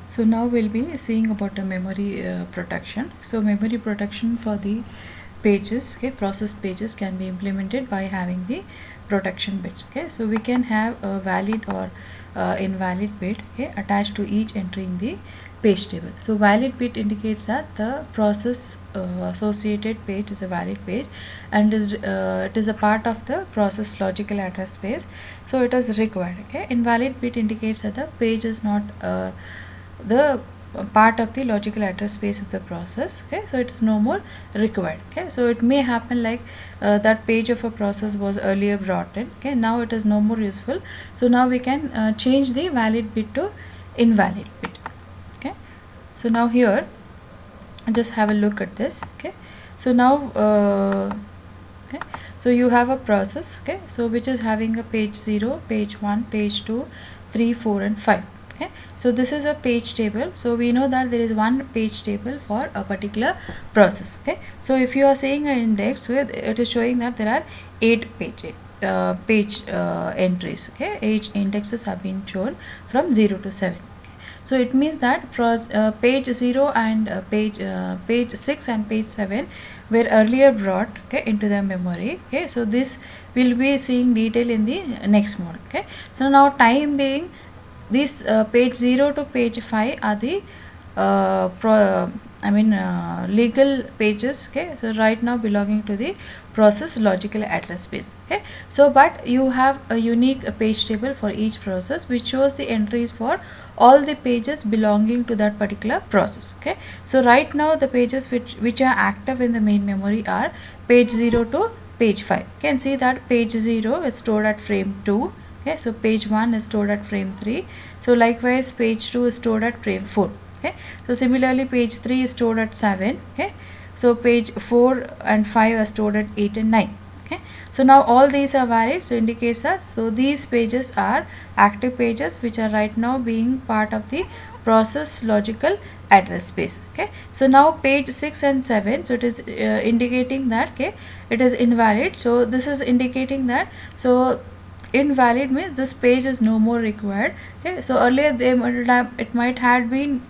So now we'll be seeing about the memory protection. So memory protection for the pages, okay, process pages can be implemented by having the protection bits. Okay, so we can have a valid or invalid bit, okay, attached to each entry in the page table. So valid bit indicates that the process associated page is a valid page, and it is a part of the process logical address space, so it is required. Okay, invalid bit indicates that the page is not the part of the logical address space of the process. Okay, so it is no more required. Okay, so it may happen like that page of a process was earlier brought in. Okay, now it is no more useful, so now we can change the valid bit to invalid bit. Okay, so now here just have a look at this. Okay, so now okay, so you have a process, okay, so which is having a page 0, page 1, page 2, 3, 4 and 5. Okay, so this is a page table, so we know that there is one page table for a particular process. Okay, so if you are saying an index, so it is showing that there are 8 page entries. Okay, 8 indexes have been shown from 0 to 7. So it means that page 0 and page 6 and page 7 were earlier brought, okay, into the memory. Okay, so this will be seeing detail in the next module. Okay, so now time being, this page 0 to page 5 are the legal pages. Okay, so right now belonging to the process logical address space. Okay, so but you have a unique page table for each process which shows the entries for all the pages belonging to that particular process. Okay, so right now the pages which are active in the main memory are page 0 to page 5. You can see that page 0 is stored at frame 2. Okay, so page 1 is stored at frame 3. So likewise page 2 is stored at frame 4. Okay, so similarly page 3 is stored at 7. Okay, so page 4 and 5 are stored at 8 and 9. Okay, so now all these are valid, so indicates that so these pages are active pages which are right now being part of the process logical address space. Okay, so now page 6 and 7, so it is indicating that, okay, it is invalid. So this is indicating that, so invalid means this page is no more required. Okay, so earlier it might have been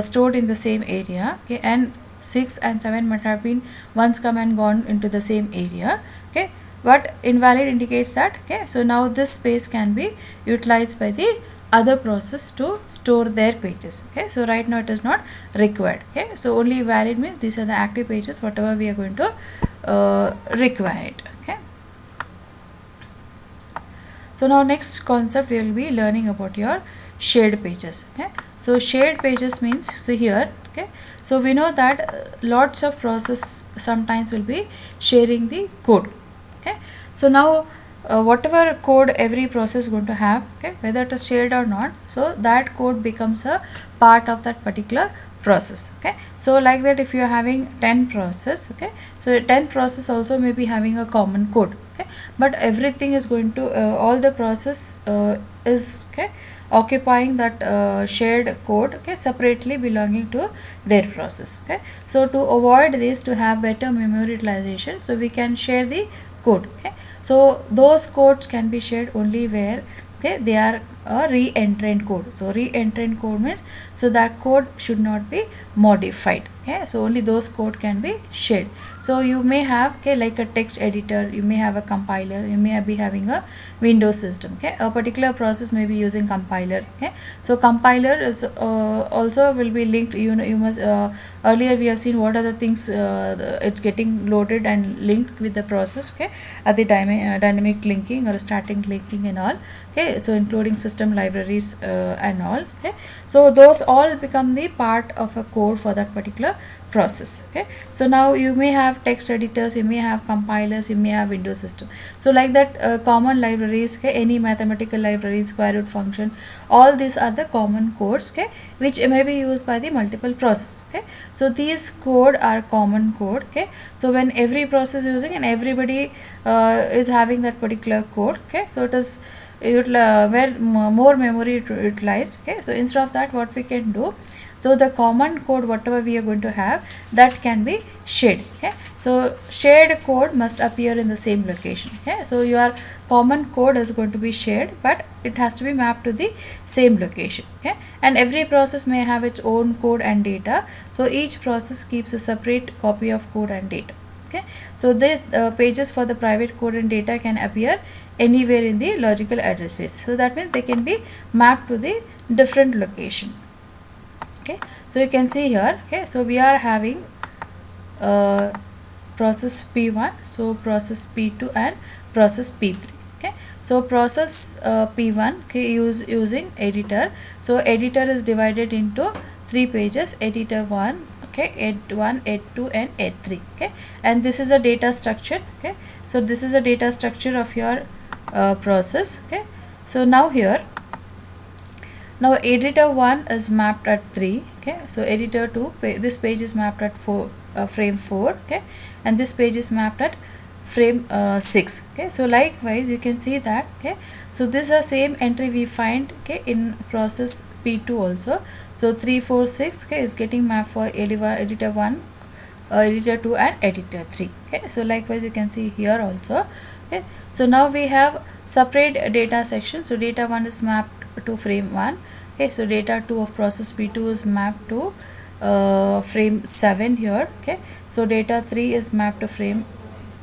stored in the same area. Okay, and 6 and 7 might have been once come and gone into the same area. Okay, but invalid indicates that, okay, so now this space can be utilized by the other process to store their pages. Okay, so right now it is not required. Okay, so only valid means these are the active pages whatever we are going to require it. Okay, so now next concept we will be learning about your shared pages. Okay, so shared pages means, see here, okay, so we know that lots of process sometimes will be sharing the code. Okay, so now whatever code every process is going to have, okay, whether it is shared or not, so that code becomes a part of that particular process. Okay, so like that if you are having 10 process, okay, so 10 process also may be having a common code. Okay, but everything is going to all the process is, okay, occupying that shared code, okay, separately belonging to their process. Okay, so to avoid this, to have better memory utilization, so we can share the code. Okay, so those codes can be shared only where, okay, they are a re-entrant code. So re-entrant code means, so that code should not be modified. Okay, so only those code can be shared. So you may have, okay, like a text editor, you may have a compiler, you may be having a Windows system. Okay, a particular process may be using compiler. Okay, so compiler is also will be linked, you know, you must earlier we have seen what are the things it's getting loaded and linked with the process. Okay, at the dynamic linking or static linking and all. Okay, so including system libraries and all. Okay, so those all become the part of a code for that particular process. Okay, so now you may have text editors, you may have compilers, you may have Windows system. So like that common libraries, okay, any mathematical libraries, square root function, all these are the common codes, okay, which may be used by the multiple process. Okay, so these code are common code. Okay, so when every process using and everybody is having that particular code, okay, so it is where more memory utilized. Okay, so instead of that, what we can do, so the common code whatever we are going to have, that can be shared. Okay, so shared code must appear in the same location. Okay, so your common code is going to be shared, but it has to be mapped to the same location. Okay, and every process may have its own code and data, so each process keeps a separate copy of code and data. Okay, so these pages for the private code and data can appear anywhere in the logical address space. So that means they can be mapped to the different location. Okay, so you can see here. Okay, so we are having process P1, so process P2 and process P3. Okay, so process P1, okay, using editor. So editor is divided into 3 pages: editor 1, okay, ed 1, ed 2 and ed 3. Okay, and this is a data structure. Okay, so this is a data structure of your process. Okay, so now here, now editor 1 is mapped at 3. Okay, so editor 2, this page is mapped at 4, frame 4. Okay, and this page is mapped at frame 6. Okay, so likewise you can see that. Okay, so this is the same entry we find, okay, in process P2 also. So 3, 4, 6, okay, is getting mapped for editor 1, editor 2 and editor 3. Okay, so likewise you can see here also. Okay, so now we have separate data section. So data 1 is mapped to frame 1. Okay, so data 2 of process P2 is mapped to frame 7 here. Okay, so data 3 is mapped to frame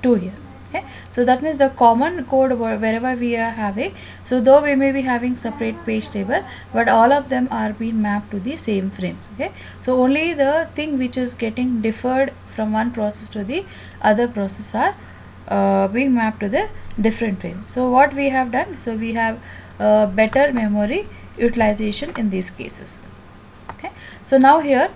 2 here. Okay, so that means the common code wherever we are having, so though we may be having separate page table, but all of them are being mapped to the same frames. Okay, so only the thing which is getting deferred from one process to the other process are being mapped to the different frame. So what we have done, so we have better memory utilization in these cases. Okay, so now here,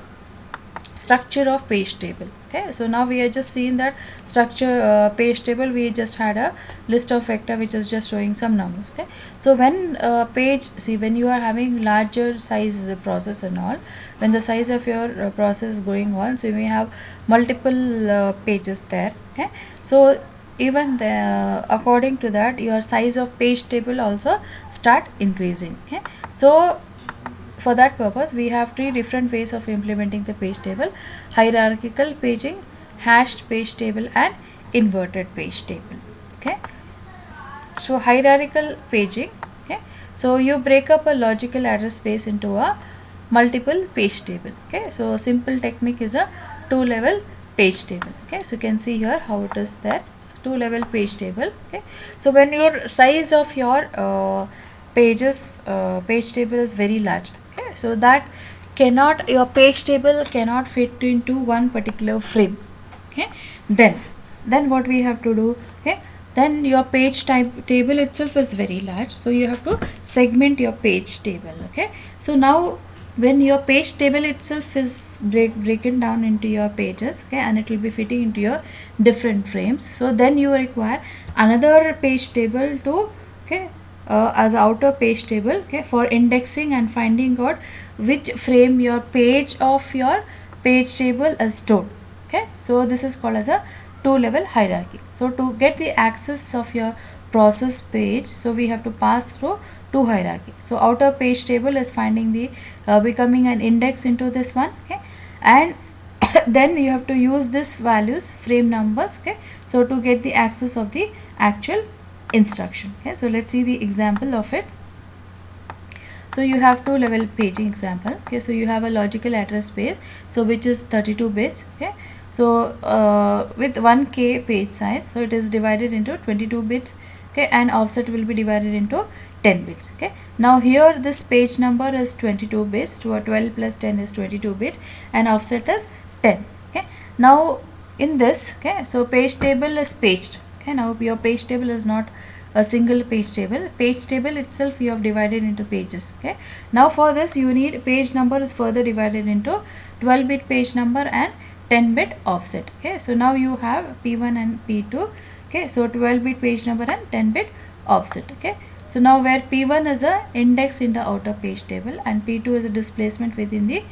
structure of page table. Okay, so now we are just seeing that structure page table. We just had a list of vector which is just showing some numbers. Okay, so when page, see, when you are having larger size process and all, when the size of your process is going on, so you may have multiple pages there. Okay, so even according to that, your size of page table also start increasing. Okay, so for that purpose we have 3 different ways of implementing the page table: hierarchical paging, hashed page table and inverted page table. Okay, so hierarchical paging. Okay, so you break up a logical address space into a multiple page table. Okay, so simple technique is a 2-level page table. Okay, so you can see here how it is there, 2-level page table. Okay, so when your size of your page table is very large, okay, so that cannot, your page table cannot fit into one particular frame. Okay, then what we have to do, okay, then your page table itself is very large, so you have to segment your page table. Okay, so now when your page table itself is broken down into your pages, okay, and it will be fitting into your different frames, so then you require another page table to, okay, as outer page table, okay, for indexing and finding out which frame your page of your page table is stored. Okay, so this is called as a 2-level hierarchy. So to get the access of your process page, so we have to pass through 2 hierarchy. So outer page table is finding the becoming an index into this one. Okay, and then you have to use this values, frame numbers. Okay, so to get the access of the actual instruction. Okay, so let's see the example of it. So you have 2-level paging example. Okay, so you have a logical address space, so which is 32 bits. Okay, so with 1k page size, so it is divided into 22 bits. Okay, and offset will be divided into 10 bits. Okay, now here this page number is 22 bits, to a 12 plus 10 is 22 bits, and offset is 10. Okay, now in this, okay, so page table is paged. Okay, now your page table is not a single page table. Page table itself you have divided into pages. Okay, now for this you need page number is further divided into 12-bit page number and 10-bit offset. Okay, so now you have P1 and P2. Okay, so 12-bit page number and 10-bit offset. Okay, so now where P1 is a index in the outer page table and P2 is a displacement within the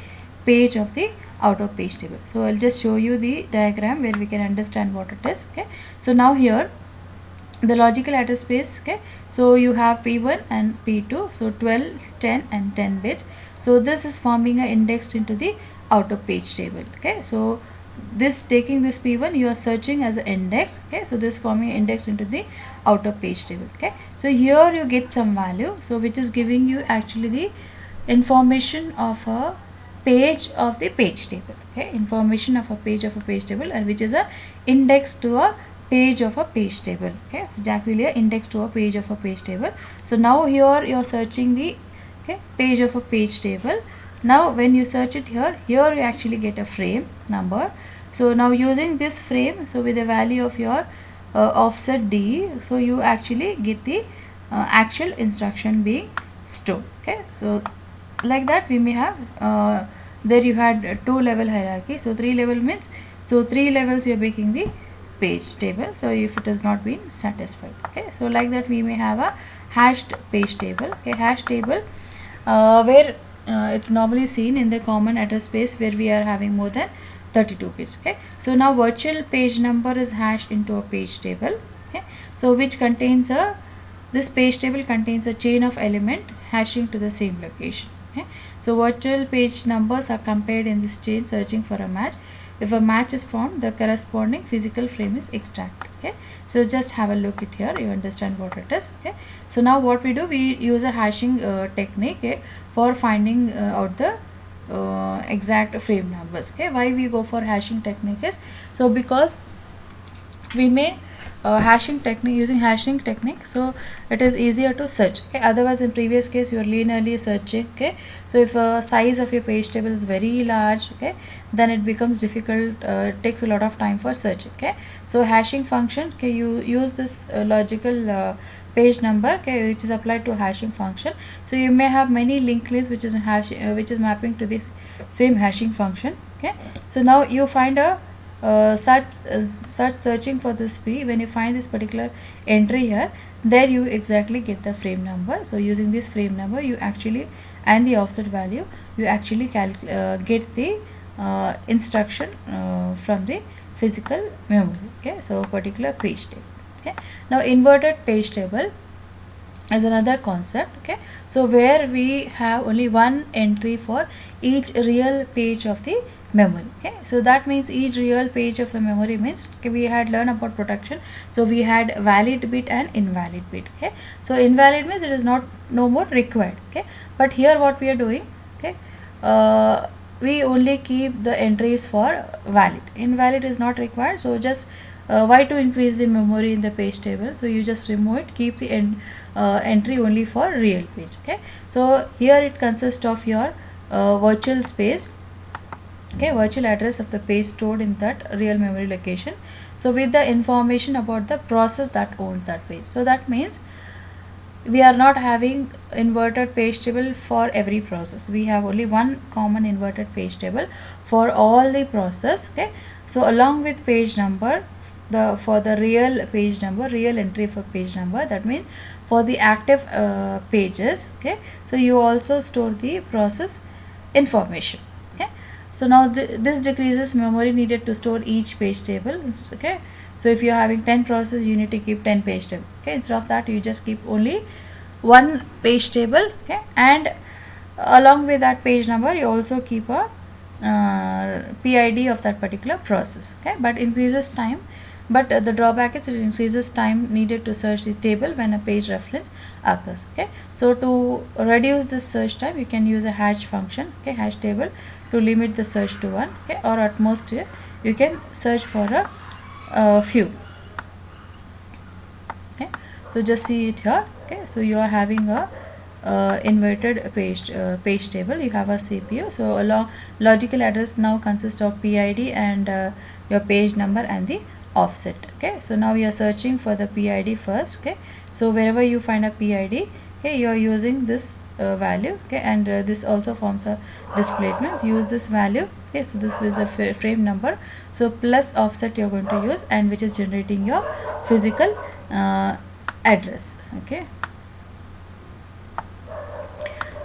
page of the outer page table. So I'll just show you the diagram where we can understand what it is. Okay, so now here the logical address space. Okay, so you have p1 and p2, so 12, 10 and 10 bits. So this is forming a indexed into the outer page table. Okay, so this taking this p1 you are searching as an index. Okay, so this forming index into the outer page table. Okay, so here you get some value, so which is giving you actually the information of a page of the page table. Okay, information of a page table, and which is a index to a page of a page table. Okay, so it's actually a index to a page of a page table. So now here you are searching the page of a page table. Now when you search it here you actually get a frame number. So now using this frame, so with the value of your offset d, so you actually get the actual instruction being stored. Okay, so like that we may have there you had two level hierarchy. So three level means, so three levels you are making the page table, so if it has not been satisfied. Okay, so like that we may have a hashed page table. Okay, hash table where it's normally seen in the common address space where we are having more than 32 bits. Okay, so now virtual page number is hashed into a page table. Okay, so which contains a, this page table contains a chain of element hashing to the same location. Okay, so virtual page numbers are compared in this chain searching for a match. If a match is formed, the corresponding physical frame is extracted. Okay, so just have a look at here, you understand what it is. Okay, so now what we do, we use a hashing technique, okay, for finding out the exact frame numbers. Okay, why we go for hashing technique is, so because we may hashing technique, using hashing technique, so it is easier to search. Okay, otherwise in previous case you are linearly searching. Okay, so if size of your page table is very large, okay, then it becomes difficult, it takes a lot of time for searching. Okay, so hashing function, okay, you use this logical page number, okay, which is applied to hashing function. So you may have many linked lists which is which is mapping to the same hashing function. Okay, so now you find a start searching for this p. When you find this particular entry here, there you exactly get the frame number. So using this frame number you actually, and the offset value, you actually get the instruction from the physical memory. Okay, so particular page table. Okay, now inverted page table as another concept. Okay, so where we have only one entry for each real page of the memory. Okay, so that means each real page of a memory means, okay, we had learned about protection. So we had valid bit and invalid bit. Okay, so invalid means it is not no more required. Okay, but here what we are doing, okay, we only keep the entries for valid, invalid is not required. So just why to increase the memory in the page table, so you just remove it, keep the entry only for real page. Okay, so here it consists of your virtual space, okay, virtual address of the page stored in that real memory location, so with the information about the process that owns that page. So that means we are not having inverted page table for every process, we have only one common inverted page table for all the process. Okay, so along with page number, the for the real page number, real entry for page number, that means for the active pages. Okay, so you also store the process information. Okay, so now this decreases memory needed to store each page table. Okay, so if you're having 10 process, you need to keep 10 page table. Okay, instead of that you just keep only one page table. Okay, and along with that page number you also keep a PID of that particular process. Okay, but increases time, but the drawback is it increases time needed to search the table when a page reference occurs. Okay, so to reduce this search time you can use a hash function, okay, hash table, to limit the search to one. Okay, or at most you can search for a few. Okay, so just see it here. Okay, so you are having a inverted page table, you have a CPU. So along logical address now consists of PID and your page number and the offset. Okay, so now you are searching for the PID first. Okay, so wherever you find a PID, okay, you are using this value. Okay, and this also forms a displacement, use this value. Okay, so this is a frame number, so plus offset you are going to use, and which is generating your physical address. Okay,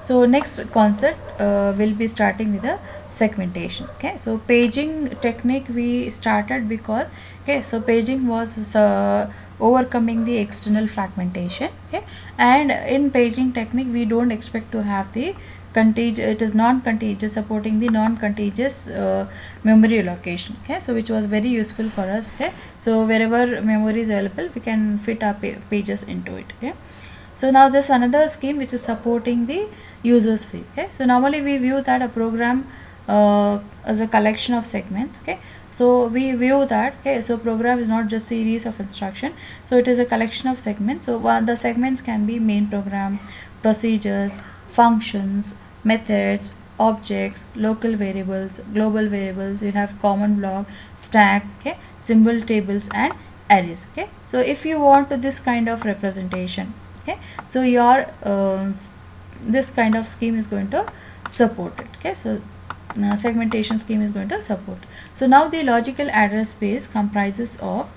So next concept will be starting with the segmentation. Okay, so paging technique we started because, okay, so paging was overcoming the external fragmentation. Okay, and in paging technique we don't expect to have the contagious, it is non-contagious, supporting the non-contagious memory allocation. Okay, so which was very useful for us. Okay, so wherever memory is available we can fit our pages into it. Okay, so now this another scheme which is supporting the users fee. Okay, so normally we view that a program as a collection of segments. Okay, so we view that, okay, so program is not just series of instruction, so it is a collection of segments. So the segments can be main program, procedures, functions, methods, objects, local variables, global variables. You have common block, stack, okay, symbol tables and arrays. Okay, so if you want this kind of representation, okay, so your this kind of scheme is going to support it. Okay, so segmentation scheme is going to support. So now the logical address space comprises of,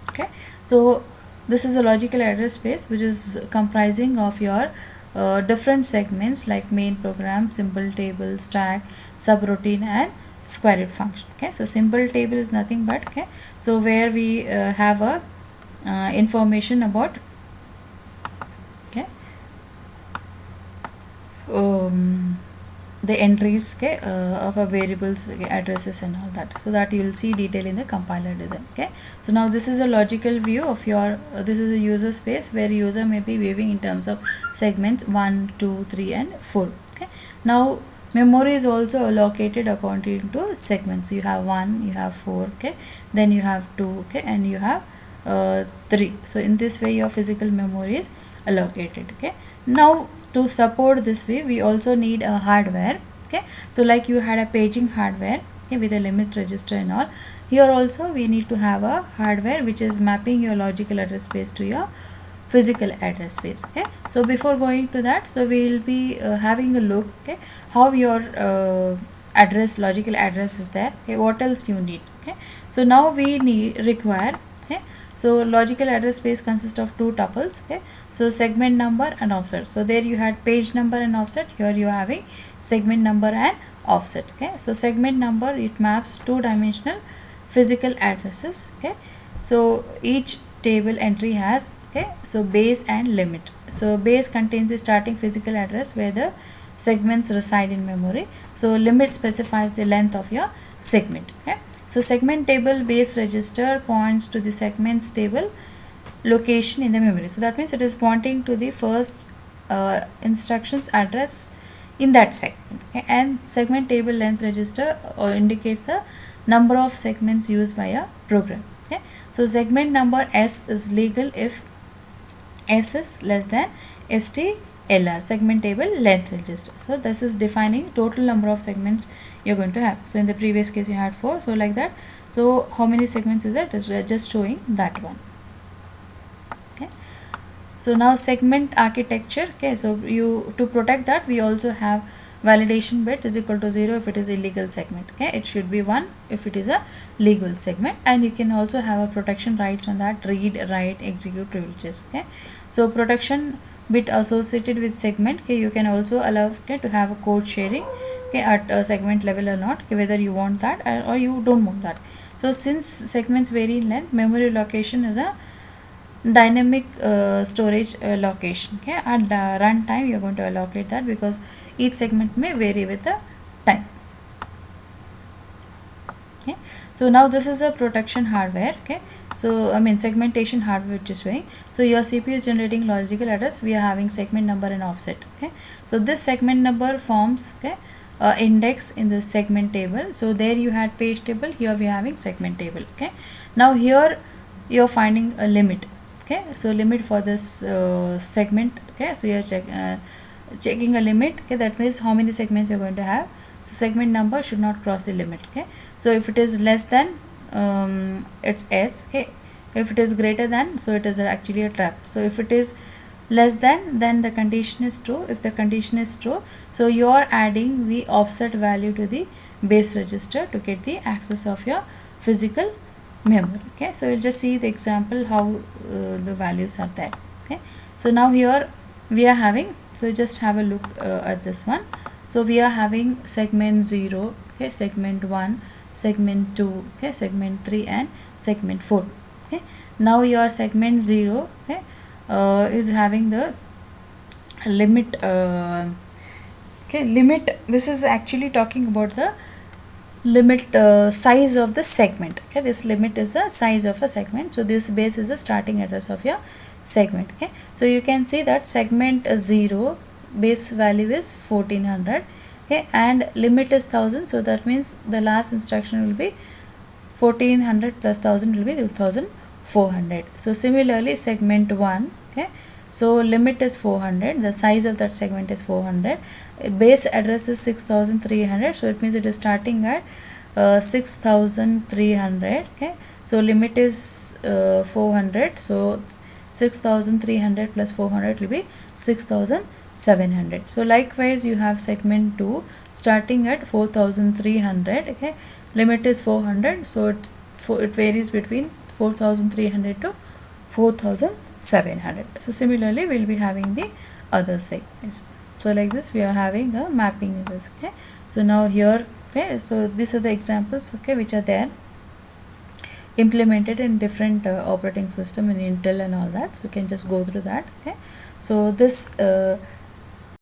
okay, so this is a logical address space which is comprising of your different segments like main program, symbol table, stack, subroutine and square root function. Okay, so symbol table is nothing but, okay, so where we have a information about, okay, the entries, okay, of a variables, okay, addresses and all that, so that you will see detail in the compiler design. Okay, so now this is a logical view of your this is a user space where user may be viewing in terms of segments 1, 2, 3 and 4. Okay, now memory is also allocated according to segments. So you have 1, you have 4, okay, then you have 2, okay, and you have 3. So in this way your physical memory is allocated. Okay, now to support this way we also need a hardware. Okay, so like you had a paging hardware, okay, with a limit register and all, here also we need to have a hardware which is mapping your logical address space to your physical address space. Okay, so before going to that, so we will be having a look, okay, how your address, logical address is there. Okay, what else you need. Okay, so now we require, okay, so logical address space consists of two tuples. Okay, so segment number and offset. So there you had page number and offset, here you are having segment number and offset. Okay, so segment number, it maps two-dimensional physical addresses. Okay, so each table entry has, okay, so base and limit. So base contains the starting physical address where the segments reside in memory. So limit specifies the length of your segment. Okay, so segment table base register points to the segments table location in the memory. So that means it is pointing to the first instructions address in that segment. Okay, and segment table length register indicates a number of segments used by a program. Okay, so segment number S is legal if S is less than STLR, segment table length register. So this is defining total number of segments you're going to have. So in the previous case you had 4, so like that. So how many segments is that? Is just showing that one. Okay, so now segment architecture. Okay, so you, to protect that, we also have validation bit is equal to 0 if it is illegal segment. Okay, it should be 1 if it is a legal segment, and you can also have a protection right on that, read, write, execute privileges. Okay, so protection bit associated with segment. Okay, you can also allow, okay, to have a code sharing, okay, at a segment level or not, okay, whether you want that or you don't want that. So since segments vary in length, memory location is a dynamic storage location. Okay, at runtime you are going to allocate that because each segment may vary with the time. Okay, so now this is a protection hardware. Okay, so I mean segmentation hardware which is showing. So your CPU is generating logical address, we are having segment number and offset. Okay, so this segment number forms, okay, index in the segment table. So there you had page table, here we are having segment table. Okay, now here you are finding a limit. Okay, so limit for this segment. Okay, so you are checking a limit. Okay, that means how many segments you're going to have. So segment number should not cross the limit. Okay, so if it is less than, it's S. Okay, if it is greater than, so it is actually a trap. So if it is less than, then the condition is true. If the condition is true, so you are adding the offset value to the base register to get the access of your physical memory. Okay, so we'll just see the example how the values are there. Okay, so now here we are having So just have a look at this one. So we are having segment 0, okay, segment 1, segment 2, okay, segment 3 and segment 4. Okay, now your segment 0, okay, is having the limit, okay, limit. This is actually talking about the limit size of the segment. Okay, this limit is the size of a segment. So this base is the starting address of your segment. Okay, so you can see that segment 0 base value is 1400, okay, and limit is 1000. So that means the last instruction will be 1400 plus 1000 will be 2400. So similarly segment 1, okay, so limit is 400, the size of that segment is 400, base address is 6300, so it means it is starting at 6300. Okay, so limit is 400, so 6300 plus 400 will be 6700. So likewise you have segment 2 starting at 4300. Okay, limit is 400, so it varies between 4300 to 4700. So similarly we will be having the other segments. So like this we are having a mapping in this. Okay, so now here, okay, so these are the examples, okay, which are there implemented in different operating system in Intel and all that. So you can just go through that. Okay, so this